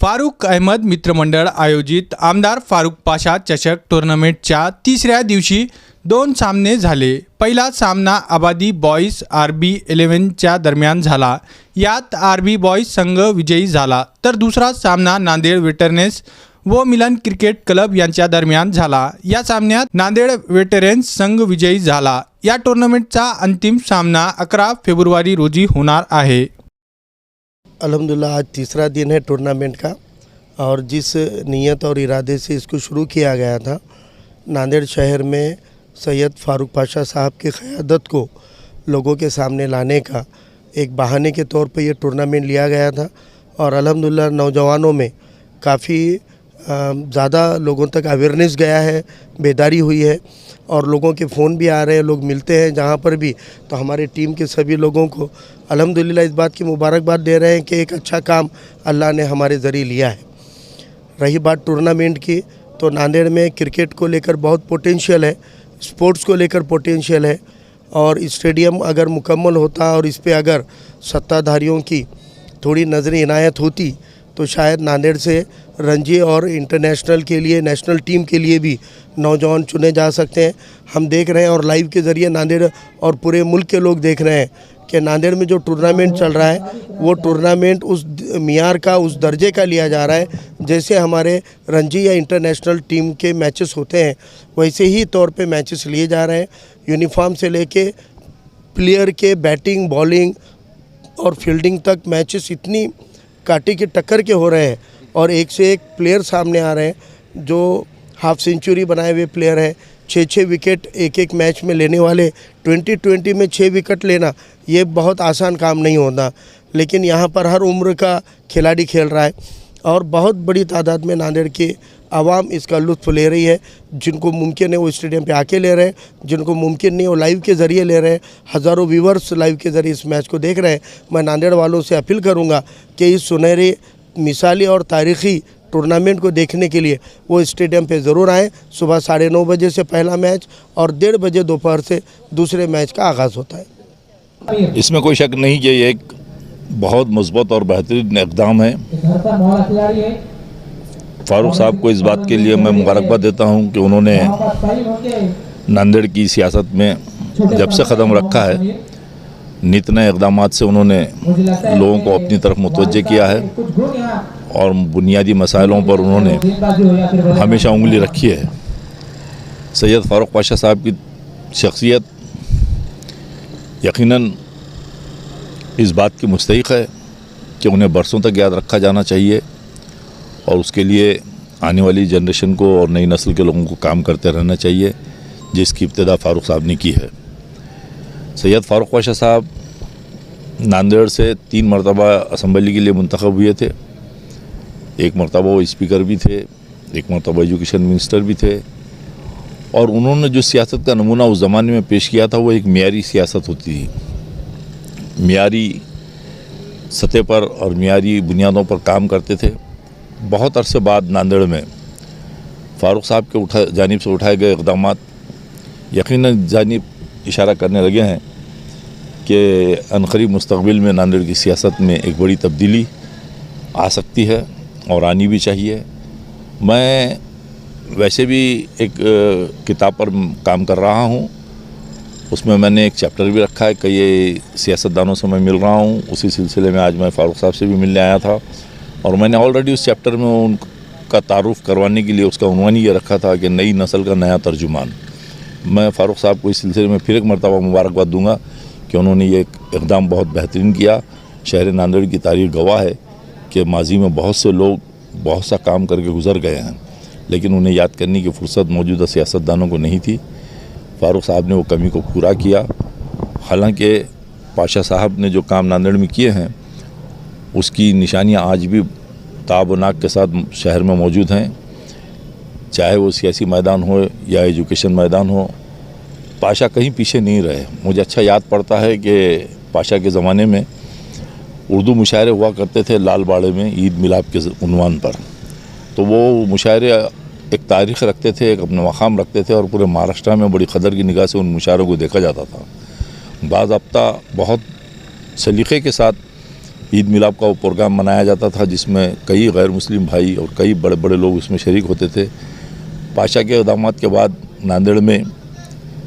फारुख अहमद मित्रमंडळ आयोजित आमदार फारुख पाशा चषक टुर्नामेंटच्या तिसऱ्या दिवशी 2 सामने झाले। पहिला सामना आबादी बॉईज RB11च्या दरम्यान झाला। यात RB बॉईज संघ विजयी झाला, तर दुसरा सामना नांदेड वेटरन्स व मिलन क्रिकेट क्लब यांच्या दरम्यान झाला। या सामन्यात नांदेड वेटरन्स संघ विजयी झाला। या टुर्नामेंटचा अंतिम सामना 11 फेब्रुवारी रोजी होणार आहे। अल्हम्दुलिल्लाह आज तीसरा दिन है टूर्नामेंट का, और जिस नीयत और इरादे से इसको शुरू किया गया था, नांदेड़ शहर में सैयद फारुख पाशा साहब की क़यादत को लोगों के सामने लाने का एक बहाने के तौर पे ये टूर्नामेंट लिया गया था। और अल्हम्दुलिल्लाह नौजवानों में काफ़ी ज़्यादा लोगों तक अवेयरनेस गया है, बेदारी हुई है, और लोगों के फ़ोन भी आ रहे हैं, लोग मिलते हैं जहाँ पर भी, तो हमारे टीम के सभी लोगों को अल्हम्दुलिल्लाह इस बात की मुबारकबाद दे रहे हैं कि एक अच्छा काम अल्लाह ने हमारे ज़रिए लिया है। रही बात टूर्नामेंट की, तो नांदेड़ में क्रिकेट को लेकर बहुत पोटेंशियल है, स्पोर्ट्स को लेकर पोटेंशियल है, और स्टेडियम अगर मुकम्मल होता और इस पे अगर सत्ताधारियों की थोड़ी नज़र इनायत होती तो शायद नांदेड़ से रणजी और इंटरनेशनल के लिए, नेशनल टीम के लिए भी नौजवान चुने जा सकते हैं। हम देख रहे हैं और लाइव के ज़रिए नांदेड़ और पूरे मुल्क के लोग देख रहे हैं कि नांदेड़ में जो टूर्नामेंट चल रहा है वो टूर्नामेंट उस मियार का, उस दर्जे का लिया जा रहा है जैसे हमारे रणजी या इंटरनेशनल टीम के मैचेस होते हैं, वैसे ही तौर पे मैचेस लिए जा रहे हैं। यूनिफॉर्म से लेके प्लेयर के बैटिंग, बॉलिंग और फील्डिंग तक मैचेस इतनी काटी की टक्कर के हो रहे हैं, और एक से एक प्लेयर सामने आ रहे हैं जो हाफ सेंचुरी बनाए हुए प्लेयर हैं। 6 विकेट एक मैच में लेने वाले, 2020 में 6 विकेट लेना ये बहुत आसान काम नहीं होता, लेकिन यहाँ पर हर उम्र का खिलाड़ी खेल रहा है, और बहुत बड़ी तादाद में नांदेड़ की आवाम इसका लुत्फ़ ले रही है। जिनको मुमकिन है वो स्टेडियम पे आके ले रहे हैं, जिनको मुमकिन नहीं वो लाइव के ज़रिए ले रहे हैं। हज़ारों व्यूवर्स लाइव के ज़रिए इस मैच को देख रहे हैं। मैं नांदेड़ वालों से अपील करूँगा कि इस सुनहरी, मिसाली और तारीख़ी टूर्नामेंट को देखने के लिए वो स्टेडियम पे ज़रूर आएँ। सुबह 9:30 बजे से पहला मैच और 1:30 बजे दोपहर से दूसरे मैच का आगाज़ होता है। इसमें कोई शक नहीं कि ये एक बहुत मजबूत और बेहतरीन इक़दाम है। फारूक साहब को इस बात के लिए मैं मुबारकबाद देता हूं कि उन्होंने नांदेड़ की सियासत में जब से कदम रखा है, नित नए इक़दाम से उन्होंने लोगों को अपनी तरफ मुतवज्जे किया है, और बुनियादी मसाइलों पर उन्होंने हमेशा उंगली रखी है। सैयद फारूक पाशा साहब की शख्सियत यकीनन इस बात की मुस्तहिक़ है कि उन्हें बरसों तक याद रखा जाना चाहिए, और उसके लिए आने वाली जनरेशन को और नई नस्ल के लोगों को काम करते रहना चाहिए, जिसकी इब्तिदा फारूक साहब ने की है। सैयद फारूक पाशा साहब नांदेड़ से 3 मरतबा असम्बली के लिए मुंतखब हुए थे। एक मरतबा वो स्पीकर भी थे, एक मरतबा एजुकेशन मिनिस्टर भी थे, और उन्होंने जो सियासत का नमूना उस ज़माने में पेश किया था वो एक मियारी सियासत होती थी। मियारी सतह पर और मियारी बुनियादों पर काम करते थे। बहुत अरसे बाद नांदेड़ में फारूक साहब के जानिब से उठाए गए इक़दाम यकीनन जानिब इशारा करने लगे हैं कि अनक़रीब मुस्तक़बिल में नांदेड़ की सियासत में एक बड़ी तब्दीली आ सकती है, और आनी भी चाहिए। मैं वैसे भी एक किताब पर काम कर रहा हूँ, उसमें मैंने एक चैप्टर भी रखा है कि ये सियासतदानों से मैं मिल रहा हूँ। उसी सिलसिले में आज मैं फारूक साहब से भी मिलने आया था, और मैंने ऑलरेडी उस चैप्टर में उनका तारुफ़ करवाने के लिए उसका उन्वान ये रखा था कि नई नस्ल का नया तर्जुमान। मैं फारूक साहब को इस सिलसिले में फिर एक मरतबा मुबारकबाद दूंगा कि उन्होंने ये इक़दाम बहुत बेहतरीन किया। शहर नांदेड़ की तारीख़ गवाह है कि माजी में बहुत से लोग बहुत सा काम करके गुज़र गए हैं, लेकिन उन्हें याद करने की फ़ुर्सत मौजूदा सियासतदानों को नहीं थी। फारूक साहब ने वो कमी को पूरा किया। हालांकि पाशा साहब ने जो काम नांदेड़ में किए हैं उसकी निशानियां आज भी ताबनाक के साथ शहर में मौजूद हैं, चाहे वो सियासी मैदान हो या एजुकेशन मैदान हो। पाशा कहीं पीछे नहीं रहे। मुझे अच्छा याद पड़ता है कि पाशा के ज़माने में उर्दू मुशायरे हुआ करते थे लाल बाड़े में ईद मिलाद के उन्वान पर, तो वो मुशायरे एक तारीख़ रखते थे, एक अपना मकाम रखते थे, और पूरे महाराष्ट्र में बड़ी कदर की निगाह से उन मुशायरों को देखा जाता था। बाज़ाब्ता बहुत सलीक़े के साथ ईद मिलाप का वो प्रोग्राम मनाया जाता था, जिसमें कई गैर मुस्लिम भाई और कई बड़े बड़े लोग उसमें शरीक होते थे। पाशा के इक़दामात के बाद नांदेड़ में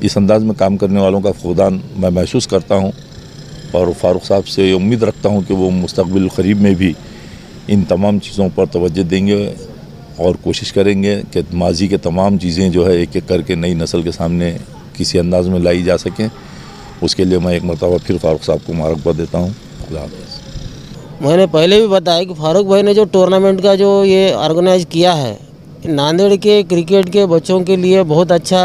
इस अंदाज़ में काम करने वालों का फुक़दान मैं महसूस करता हूँ और फ़ारूक साहब से उम्मीद रखता हूँ कि वो मुस्तक़बिल क़रीब में भी इन तमाम चीज़ों पर तवज्जो देंगे और कोशिश करेंगे कि माजी के तमाम चीज़ें जो है एक एक करके नई नस्ल के सामने किसी अंदाज़ में लाई जा सकें। उसके लिए मैं एक मरतबा फिर फ़ारूक साहब को मुबारकबाद देता हूँ। अल्लाह हाफ़िज़। मैंने पहले भी बताया कि फारूक भाई ने जो टूर्नामेंट का जो ये ऑर्गेनाइज किया है, नांदेड़ के क्रिकेट के बच्चों के लिए बहुत अच्छा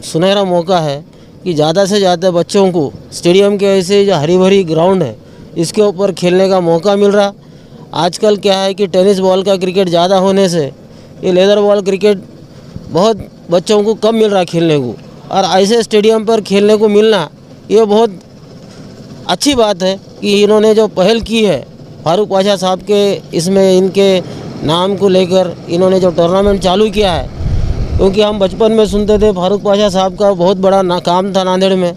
सुनहरा मौका है कि ज़्यादा से ज़्यादा बच्चों को स्टेडियम के ऐसे जो हरी भरी ग्राउंड है इसके ऊपर खेलने का मौका मिल रहा। आजकल क्या है कि टेनिस बॉल का क्रिकेट ज़्यादा होने से ये लेदर बॉल क्रिकेट बहुत बच्चों को कम मिल रहा खेलने को, और ऐसे स्टेडियम पर खेलने को मिलना ये बहुत अच्छी बात है कि इन्होंने जो पहल की है फारूक पाशा साहब के इसमें इनके नाम को लेकर इन्होंने जो टूर्नामेंट चालू किया है। क्योंकि हम बचपन में सुनते थे फारूक पाशा साहब का बहुत बड़ा काम था नांदेड़ में,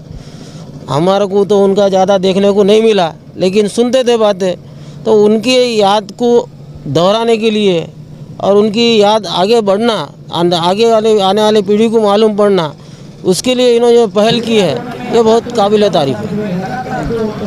हमारे को तो उनका ज़्यादा देखने को नहीं मिला, लेकिन सुनते थे बातें। तो उनकी याद को दोहराने के लिए और उनकी याद आगे बढ़ना, आगे आने वाले पीढ़ी को मालूम पड़ना, उसके लिए इन्होंने जो पहल की है ये बहुत काबिल तारीफ़ है।